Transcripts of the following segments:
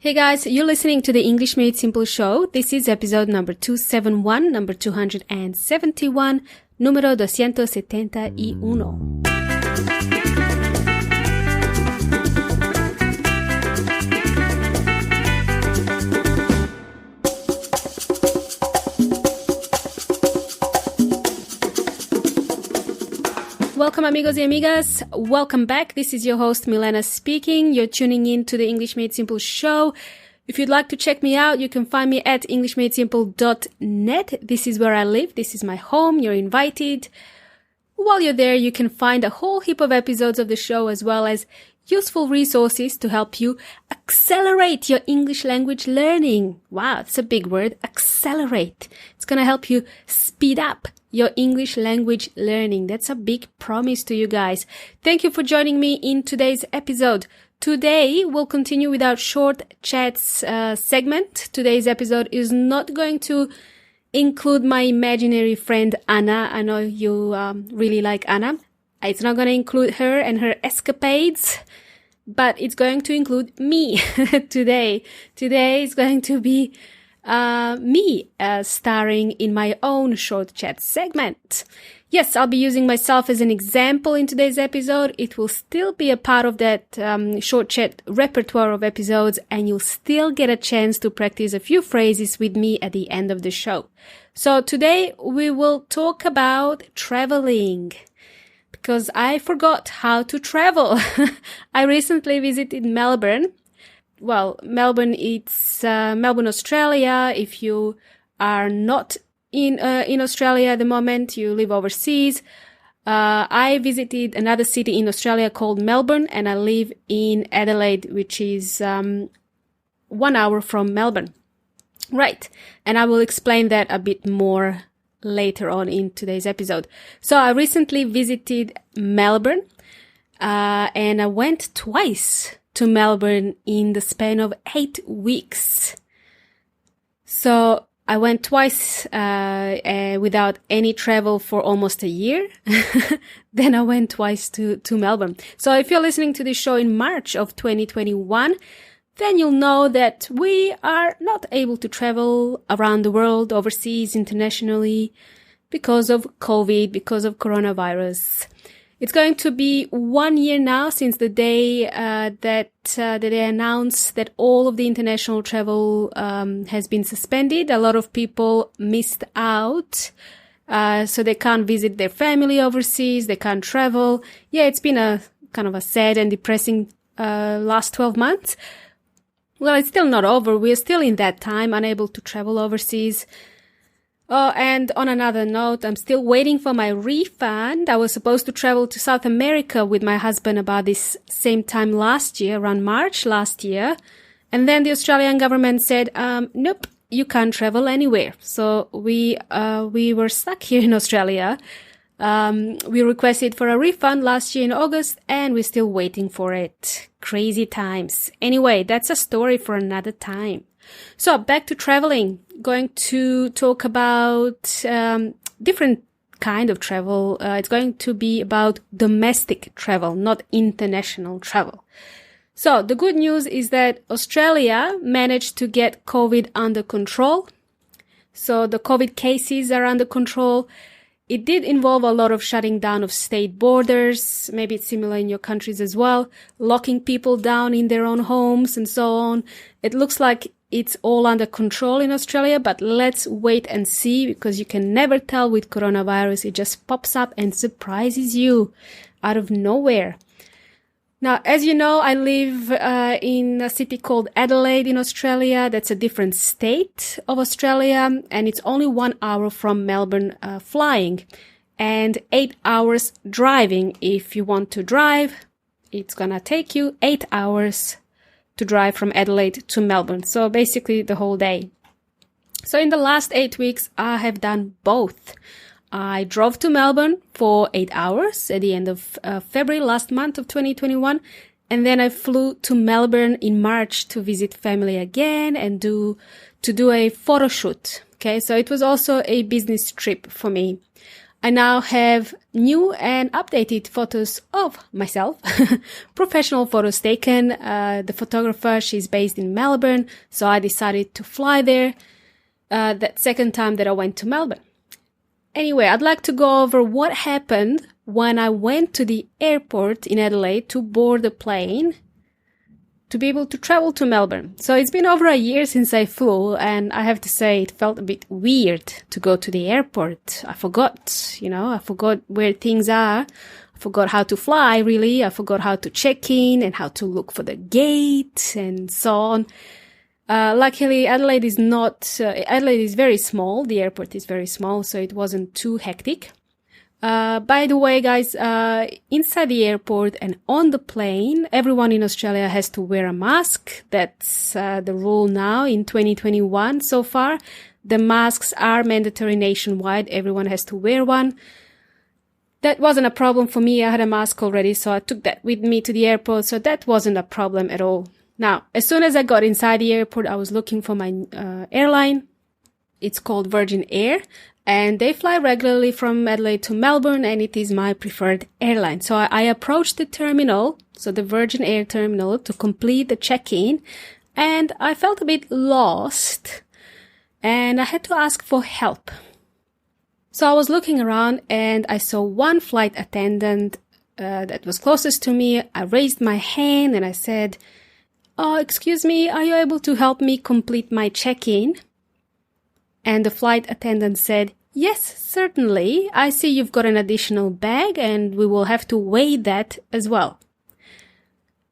Hey guys, you're listening to the English Made Simple show. This is episode number 271, number 271, número 271. Welcome amigos y amigas. Welcome back. This is your host Milena speaking. You're tuning in to the English Made Simple show. If you'd like to check me out, you can find me at englishmadesimple.net. This is where I live. This is my home. You're invited. While you're there, you can find a whole heap of episodes of the show as well as useful resources to help you accelerate your English language learning. Wow, that's a big word. Accelerate. It's going to help you speed up your English language learning. That's a big promise to you guys. Thank you for joining me in today's episode. Today, we'll continue with our short chats segment. Today's episode is not going to include my imaginary friend Anna. I know you really like Anna. It's not going to include her and her escapades, but it's going to include me today. Today is going to be me starring in my own short chat segment. Yes, I'll be using myself as an example in today's episode. It will still be a part of that short chat repertoire of episodes, and you'll still get a chance to practice a few phrases with me at the end of the show. So today we will talk about traveling, because I forgot how to travel. I recently visited Melbourne. Well, Melbourne, it's Melbourne, Australia. If you are not in Australia at the moment, you live overseas. I visited another city in Australia called Melbourne, and I live in Adelaide, which is 1 hour from Melbourne. Right, and I will explain that a bit more later on in today's episode. So I recently visited Melbourne, and I went twice to Melbourne in the span of 8 weeks. So I went twice without any travel for almost a year. Then I went twice to Melbourne. So if you're listening to this show in March of 2021, then you'll know that we are not able to travel around the world, overseas, internationally, because of COVID, because of coronavirus. It's going to be 1 year now since the day that they announced that all of the international travel has been suspended. A lot of people missed out, so they can't visit their family overseas. They can't travel. Yeah, it's been a kind of a sad and depressing last 12 months. Well, it's still not over. We're still in that time, unable to travel overseas. Oh, and on another note, I'm still waiting for my refund. I was supposed to travel to South America with my husband about this same time last year, around March last year. And then the Australian government said, nope, you can't travel anywhere. So we were stuck here in Australia. We requested for a refund last year in August, and we're still waiting for it. Crazy times. Anyway, that's a story for another time. So back to traveling. Going to talk about different kind of travel. It's going to be about domestic travel, not international travel. So the good news is that Australia managed to get COVID under control. So the COVID cases are under control. It did involve a lot of shutting down of state borders. Maybe it's similar in your countries as well. Locking people down in their own homes and so on. It looks like it's all under control in Australia, but let's wait and see, because you can never tell with coronavirus. It just pops up and surprises you out of nowhere. Now, as you know, I live in a city called Adelaide in Australia. That's a different state of Australia, and it's only 1 hour from Melbourne flying, and 8 hours driving. If you want to drive, it's gonna take you 8 hours to drive from Adelaide to Melbourne. So basically the whole day. So in the last 8 weeks, I have done both. I drove to Melbourne for 8 hours at the end of February last month of 2021. And then I flew to Melbourne in March to visit family again and to do a photo shoot. Okay. So it was also a business trip for me. I now have new and updated photos of myself, professional photos taken. The photographer, she's based in Melbourne, so I decided to fly there that second time that I went to Melbourne. Anyway, I'd like to go over what happened when I went to the airport in Adelaide to board the plane to be able to travel to Melbourne. So it's been over a year since I flew, and I have to say it felt a bit weird to go to the airport. I forgot where things are. I forgot how to fly, really. I forgot how to check in and how to look for the gate and so on. Luckily, Adelaide is very small. The airport is very small, so it wasn't too hectic. By the way, guys, inside the airport and on the plane, everyone in Australia has to wear a mask. That's the rule now in 2021 so far. The masks are mandatory nationwide. Everyone has to wear one. That wasn't a problem for me. I had a mask already, so I took that with me to the airport, so that wasn't a problem at all. Now, as soon as I got inside the airport, I was looking for my airline. It's called Virgin Air, and they fly regularly from Adelaide to Melbourne, and it is my preferred airline. So I approached the terminal, so the Virgin Air terminal, to complete the check-in, and I felt a bit lost, and I had to ask for help. So I was looking around, and I saw one flight attendant that was closest to me. I raised my hand, and I said, "Oh, excuse me, are you able to help me complete my check-in?" And the flight attendant said, "Yes, certainly. I see you've got an additional bag and we will have to weigh that as well."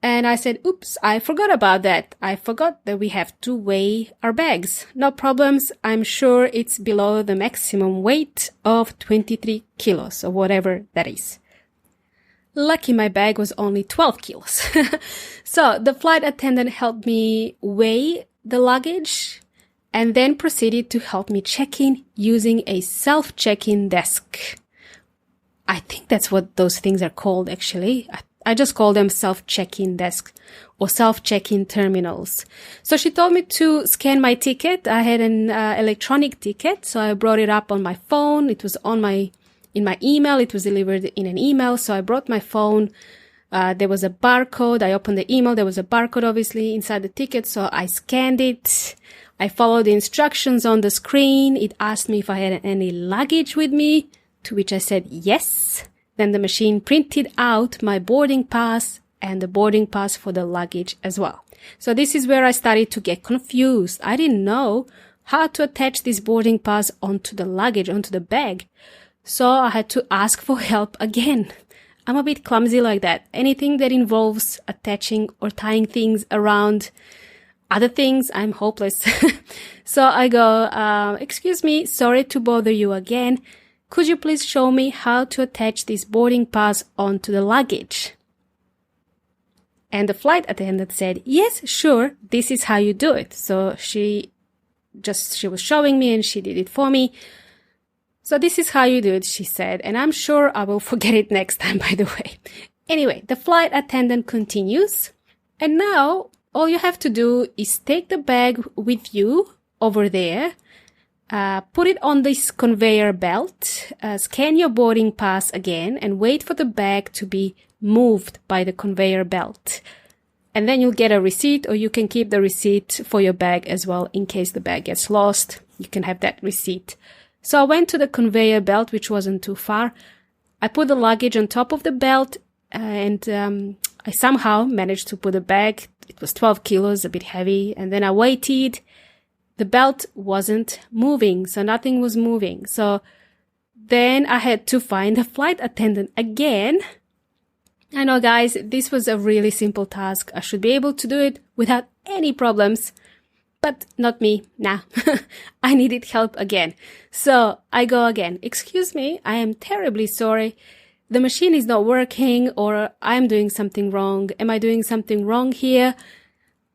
And I said, "Oops, I forgot about that. I forgot that we have to weigh our bags. No problems. I'm sure it's below the maximum weight of 23 kilos or whatever that is." Lucky my bag was only 12 kilos. So the flight attendant helped me weigh the luggage and then proceeded to help me check in using a self-check-in desk. I think that's what those things are called, actually. I just call them self-check-in desks or self-check-in terminals. So she told me to scan my ticket. I had an electronic ticket, so I brought it up on my phone. It was in my email. It was delivered in an email, so I brought my phone. There was a barcode. I opened the email. There was a barcode, obviously, inside the ticket, so I scanned it. I followed the instructions on the screen. It asked me if I had any luggage with me, to which I said yes. Then the machine printed out my boarding pass and the boarding pass for the luggage as well. So this is where I started to get confused. I didn't know how to attach this boarding pass onto the luggage, onto the bag. So I had to ask for help again. I'm a bit clumsy like that. Anything that involves attaching or tying things around other things, I'm hopeless. So I go, "Excuse me, sorry to bother you again. Could you please show me how to attach this boarding pass onto the luggage?" And the flight attendant said, "Yes, sure, this is how you do it." So she was showing me and she did it for me. "So this is how you do it," she said, and I'm sure I will forget it next time, by the way. Anyway, the flight attendant continues, and now all you have to do is take the bag with you over there, put it on this conveyor belt, scan your boarding pass again, and wait for the bag to be moved by the conveyor belt. And then you'll get a receipt, or you can keep the receipt for your bag as well in case the bag gets lost. You can have that receipt. So I went to the conveyor belt, which wasn't too far. I put the luggage on top of the belt, and I somehow managed to put the bag. It was 12 kilos, a bit heavy. And then I waited. The belt wasn't moving, so nothing was moving. So then I had to find a flight attendant again. I know, guys, this was a really simple task. I should be able to do it without any problems. But not me. Nah. I needed help again. So I go again. "Excuse me, I am terribly sorry. The machine is not working, or I'm doing something wrong. Am I doing something wrong here?"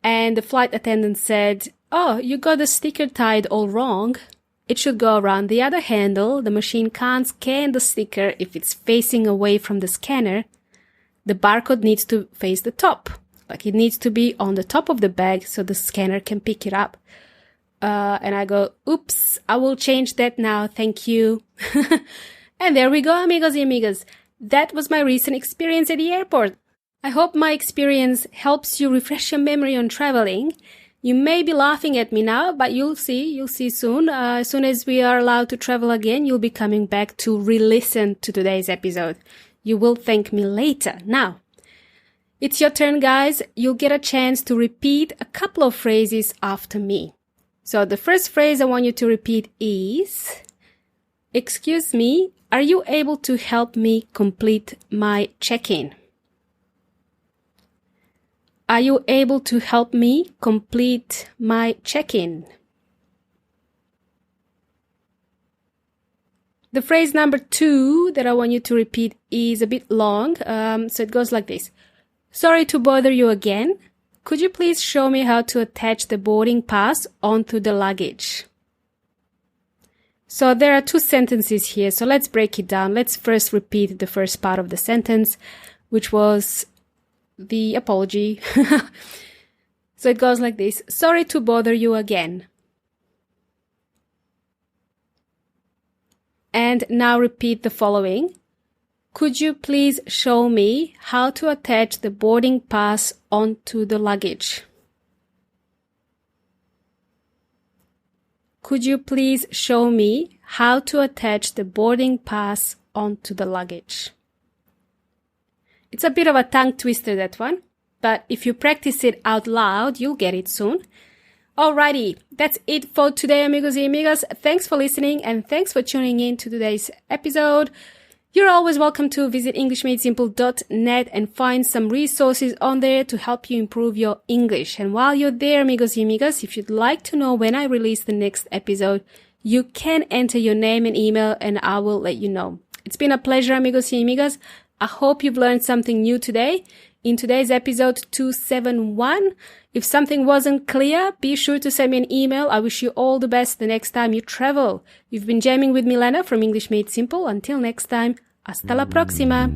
And the flight attendant said, "Oh, you got the sticker tied all wrong. It should go around the other handle. The machine can't scan the sticker if it's facing away from the scanner. The barcode needs to face the top. Like, it needs to be on the top of the bag so the scanner can pick it up." And I go, "Oops, I will change that now. Thank you." And there we go, amigos y amigas. That was my recent experience at the airport. I hope my experience helps you refresh your memory on traveling. You may be laughing at me now, but you'll see soon. As soon as we are allowed to travel again, you'll be coming back to re-listen to today's episode. You will thank me later. Now, it's your turn, guys. You'll get a chance to repeat a couple of phrases after me. So the first phrase I want you to repeat is, excuse me, are you able to help me complete my check-in? Are you able to help me complete my check-in? The phrase number 2 that I want you to repeat is a bit long, so it goes like this. Sorry to bother you again. Could you please show me how to attach the boarding pass onto the luggage? So there are 2 sentences here, so let's break it down. Let's first repeat the first part of the sentence, which was the apology. So it goes like this. Sorry to bother you again. And now repeat the following. Could you please show me how to attach the boarding pass onto the luggage? Could you please show me how to attach the boarding pass onto the luggage? It's a bit of a tongue twister, that one, but if you practice it out loud, you'll get it soon. Alrighty, that's it for today, amigos y amigas. Thanks for listening and thanks for tuning in to today's episode. You're always welcome to visit EnglishMadeSimple.net and find some resources on there to help you improve your English. And while you're there, amigos y amigas, if you'd like to know when I release the next episode, you can enter your name and email and I will let you know. It's been a pleasure, amigos y amigas. I hope you've learned something new today. In today's episode 271, if something wasn't clear, be sure to send me an email. I wish you all the best the next time you travel. You've been jamming with Milena from English Made Simple. Until next time, hasta la próxima.